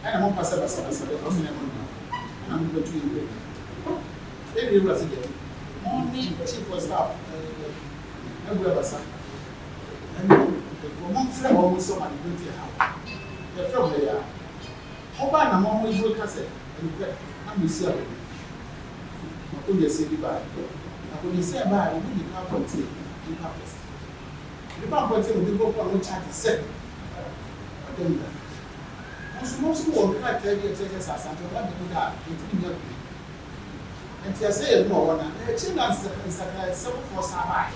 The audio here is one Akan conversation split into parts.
I'm on pass I'm going to you. Maybe you was again. Only chief was staff. And one friend almost so many good here. The film there. Oba na mo mo ju kase. Na me see abi. Ko ye se bi ba. Na ko ye se ba, we need to continue. We have this. The bank continue we go for no charge set. Most people try to get checkers as and what do that. It be and to say no one. The children say 7 Sabai.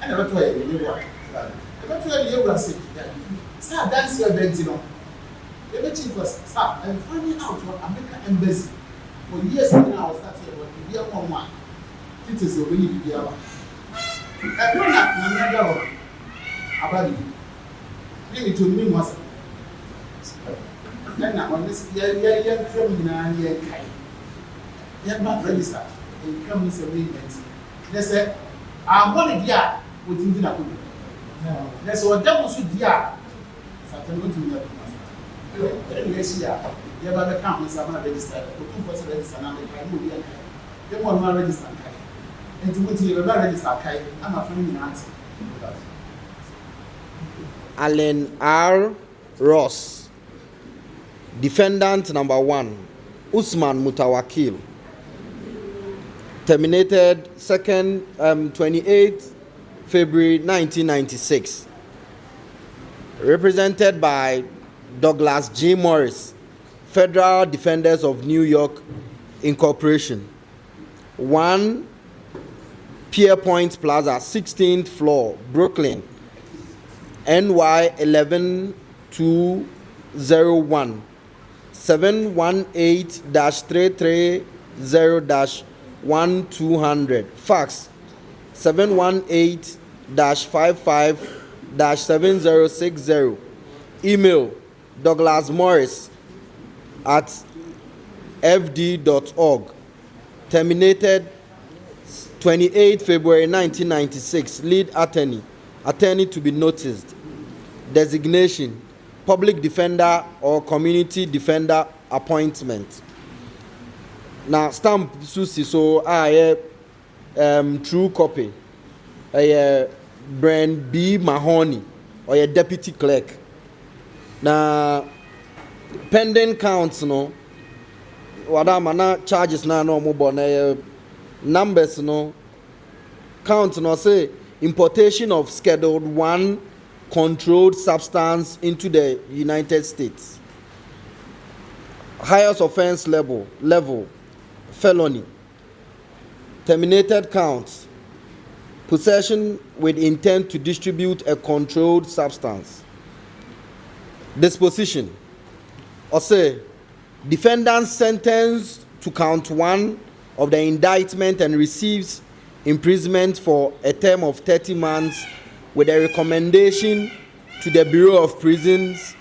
And never to you know. Never to you will say. Start dance your bed, you know. The chief was start and finding out what American embassy for years now started what the year 1. It is a really big year. I don't know about it. Bring it to me once. Then on this year from now, year not register. It comes a movement. They said, I want to get with Indiana. That's what devils should do. Something to me. Yes, yeah. You have a company, some registered. The 2% register now, they can move. They want to register. And to put you a register, I'm a friend answer. Allen R. Ross, defendant number 1, Usman Mutawakil, terminated 28 February 1996, represented by Douglas J. Morris, Federal Defenders of New York Incorporation, 1 Pierpoint Plaza, 16th floor, Brooklyn, NY 11201 718-330-1200, fax 718-55-7060, email douglasmorris@fd.org, terminated 28 February 1996, lead attorney to be noticed, designation public defender or community defender appointment. Now stamp susi so true copy Brand B Mahoney or a deputy clerk. Now pending counts no wadama charges na no mo na numbers no count no say importation of Scheduled 1 controlled substance into the United States. Highest offense level, felony. Terminated counts, possession with intent to distribute a controlled substance. Disposition, or say, defendant sentenced to count 1 of the indictment and receives imprisonment for a term of 30 months with a recommendation to the Bureau of Prisons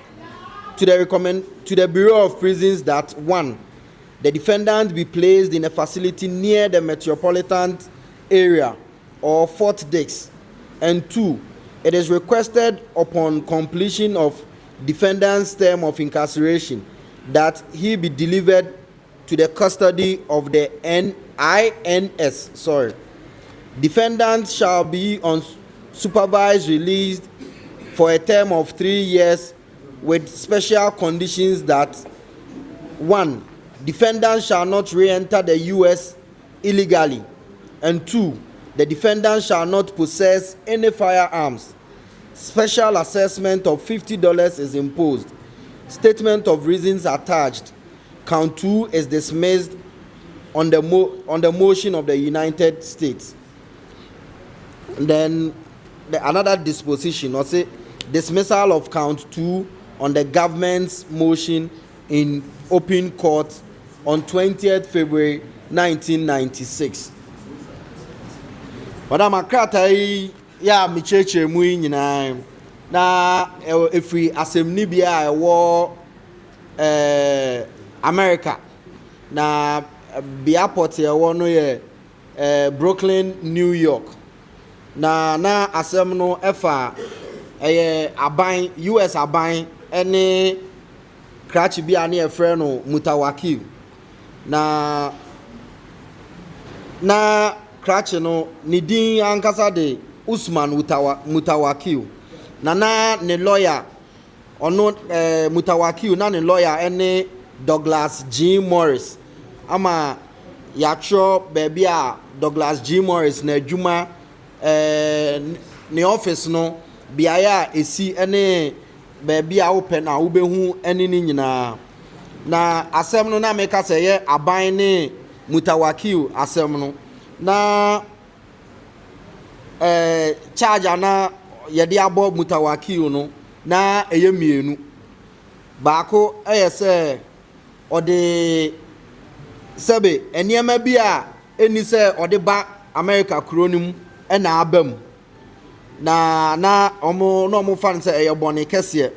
that 1, the defendant be placed in a facility near the metropolitan area or Fort Dix, and 2, it is requested upon completion of defendant's term of incarceration that he be delivered to the custody of the INS. Defendant shall be on supervised release for a term of 3 years with special conditions that 1, defendant shall not re-enter the U.S. illegally, and 2, the defendant shall not possess any firearms. Special assessment of $50 is imposed. Statement of reasons attached. Count 2 is dismissed on the motion of the United States. And then another disposition, or say dismissal of count 2 on the government's motion in open court on 20th February 1996. Madam Akrata ya micheche mu nyina na efri assemni bia ewo America na bia port ewo no ye Brooklyn, New York. Na asem no efa aban US aban ene krakye bi a ne yɛfrɛ no Mutawakil na krakye no ne din ankasa de Usman Mutawakil na ne lawyer ɔno Mutawakil na ne lawyer ɛne Douglas G. Morris ama yɛatwerɛ baabi a Douglas G. Morris na adwuma ne office no beaeɛ a esi ɛne baabi a wopɛ na wobɛhu ɛne ne nyinaa na asɛm no na meka sɛ yɛ aban ne Mutawakil asɛm no na charge na yɛde abɔ Mutawakil no na ɛyɛ mmienu baako ɛyɛ sɛ ɔde sɛbe nneɛma bi a ɛni sɛ ɔde ba America kuro no mu ɛna aba mu na ɔmo fa no sɛ ɛyɛ bɔne kɛseɛ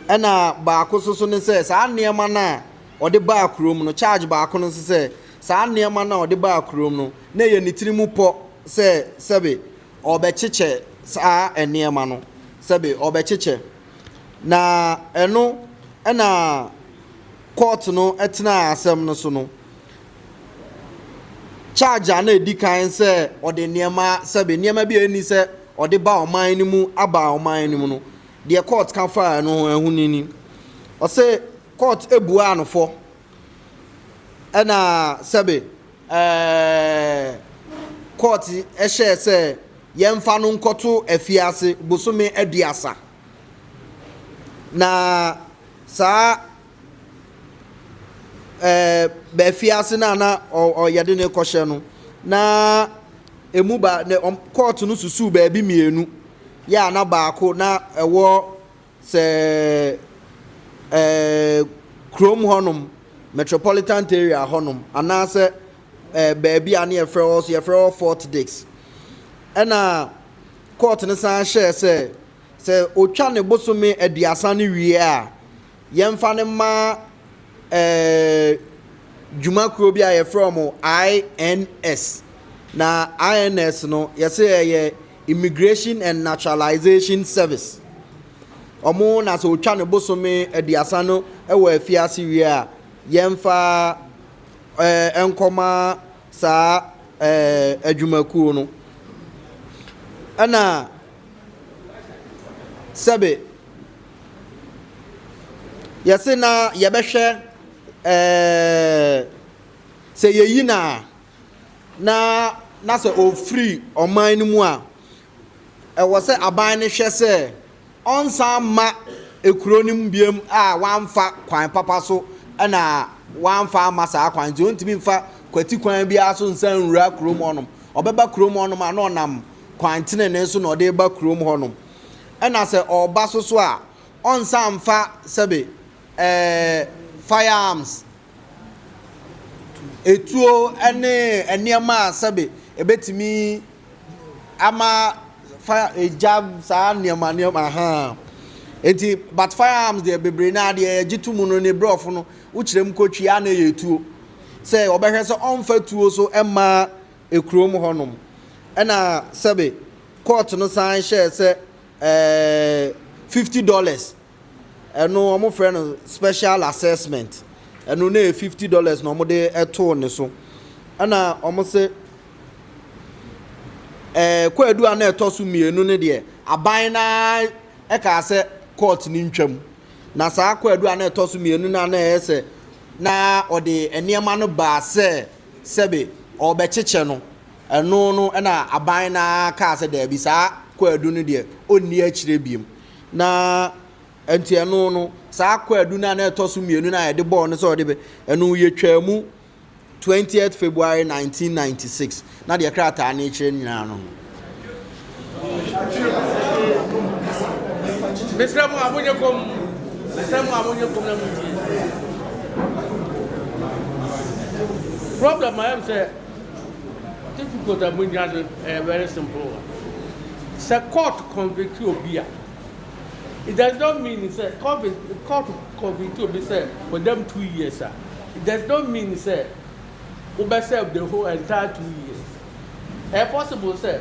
ɛna baako so ne sɛ saa nneɛma no a ɔde ba kuro mu no charge baako no nso sɛ saa nneɛma no a ɔde ba kuro mu no na ɛyɛ ne tiri mu pɔ sɛ sɛbe ɔbɛkyekyɛ saa nneɛma no sɛbe ɔbɛkyekyɛ na ɛno ɛna court no ɛtena asɛm no so no charge a na edi kan sɛ ɔde nneɛma sɛbe nneɛma bi a ɛni sɛ ɔde ba ɔman no mu aba ɔman no mu no deɛ court ka fa no ɛho nini ɔsɛ court ebua anofo ɛna sɛbe court ɛhyɛ sɛ yɛmfa no nkɔto afiase bosome aduasa na saa baafiase na ɔyɛde ne kɔhyɛ no na emu ba ne court no susu baabi mmienu ya na baako na ɛwɔ sɛ Chrome hɔnom metropolitan area hɔnom anaasɛ baabi a ne yɛfrɛ Fort Dix ɛna court no san hyɛ sɛ otwa ne bosome aduasa no wie a yɛmfa ne ma dwumakuro bi a yɛfrɛ mo INS na INS no yɛsɛ yɛ Immigration and Naturalization Service ɔmo na sɛ otwa ne bosome aduasa no ɛwɔ afiase wie a yɛmfa ɛnkɔma saa adwumakuo no ɛna sɛbe yɛse na yɛbɛhwɛ sɛ yɛyi na sɛ ofiri ɔman no mu a ɛwɔ sɛ aban no hwɛ sɛ ɔnsan ma ekuro no mu biem a wamfa kwan papa so ɛna wamfa ama saa kwan nti ontimi mfa kwati kwan biara so nsan nwura kurom hɔnom ɔbɛba kurom hɔnom a na ɔnam kwan tenene so na ɔde ba kurom hɔnom ɛna sɛ ɔba so a ɔnsan mfa sɛbe firearms etuo ɛne nneɛma a sɛbe ebetimi ama fire ejab saa nneɛma ha enti but firearms deɛ bebree na deɛ gyitu mu no ne brɔfo no wokyerɛm kotwi a na yɛ tuo sɛ ɔbɛhwɛ sɛ ɔmfa tuo so ɛma ekurom hɔnom ɛna sɛbe court no san hyɛ sɛ $50 ɛno ɔmo frɛ no special assessment ɛno na yɛ $50 na ɔmo de ɛtoo ne so ɛna ɔmo sɛ kwadu a na ɛtɔ so mmienu ne deɛ aban na ɛka sɛ court ne ntwam na saa kwadu a na ɛtɔ so mmienu na ɛyɛ sɛ na ɔde nneɛma no baa sɛ sɛbe ɔbɛkyekyɛ no ɛno no ɛna aban na kaa sɛ daabi saa kwadu no deɛ ɔnni akyire biem na ɛnti ɛno no saa kwadu na ɛtɔ so mmienu na yɛde bɔɔ no sɛ ɔde bɛ ɛno yɛtwa mu 20th February 1996 na deɛ krataa ne kyerɛ nyinaa no Mr. Amunyakom na mutie. Problem I am say difficult amunya very simple. Say court convict you obia. It does not mean say court convict you be say for them 2 years sir. It does not mean say ube serve the whole entire 2 years. It's possible say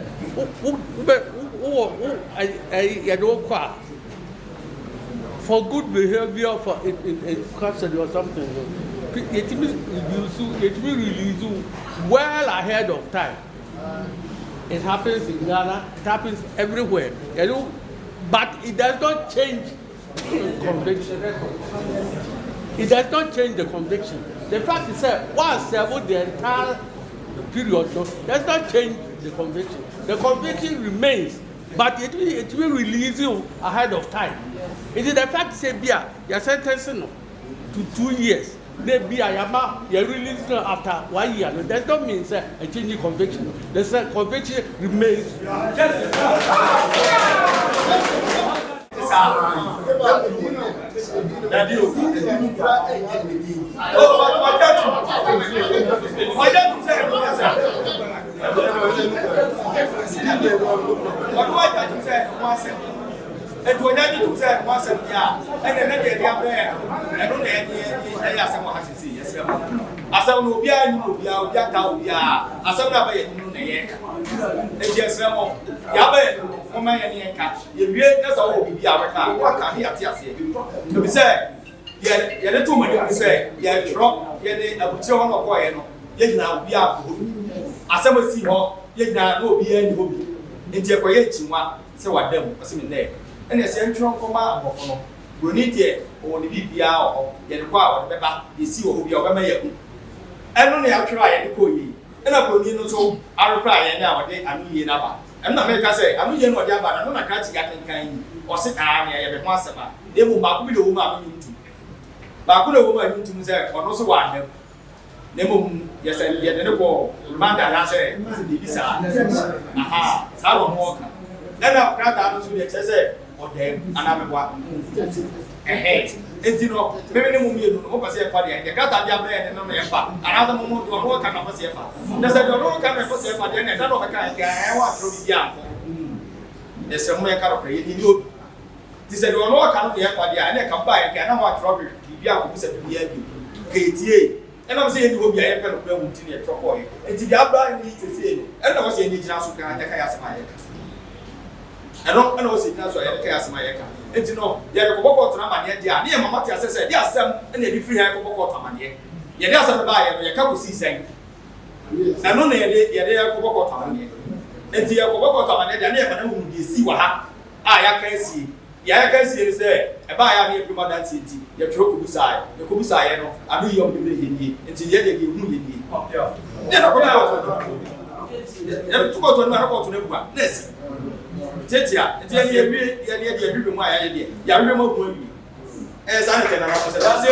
for good behavior for in custody or something. It will release you well ahead of time. It happens in Ghana, it happens everywhere. You know, but it does not change conviction. It does not change the conviction. The fact is that once served the entire period does not change the conviction. The conviction remains, but it will release you ahead of time. It is the fact that you are sentencing to 2 years. Maybe you release after 1 year. That does not mean a change in conviction. The conviction remains. And when I do say once a year, and then I don't have to see. Yes, as I will be a new as I'm not a yes, Yabe, Oma and catch. You read that's all be our car. What can he have to be said? Yet, the 2 minutes say, yet, drop, yet, a butcher or boy, yet now be up. As I will see her, yet now no be any hobby. Interpreting one, so what them was in there. And a central command of Brunite or the BPR or Yanqua or Beba, you see what we are mayor. I only have tried and call ye. And I put you so I reply nowadays. I'm here now. I'm not make I say, I'm here no Java, I'm not a catch getting kind or sit down every once a month. They will mark with the woman into. But could a woman into say, or also one. Nemo, yes, and yet the wall. Remind I say, aha, Salon Walker. Then I'll grant out to the excess. Or them, and I'm one. Ahead. And you know, maybe the movie you know, say for the cat and your brand and no man, another moment to work and a say for. There's a no can say for them, and I don't want to be young. There's some way kind of creating you. This is no can be for the and I come by and I want to rob you. You said to be a KTA. And I'm saying you will be a pen of them to your trouble. And to the other needs to say, and I was saying, you just can't ask my. I don't know if that's why I can't my account. And you know, you have a book of Ramania, dear Mamma said, yes, and they free have a book of Tamania. Yet there's a buyer, a couple season. And only a day of book of Tamania. And the book of Tamania, and never you see what I can see. Yeah, I can see it say, a buyer near Prima City, your Trocubusai, the Kubusai, I knew you're going until yet they give me. Then I go to another one. Listen. Tetia, you remember why I did. You remember when as I can say,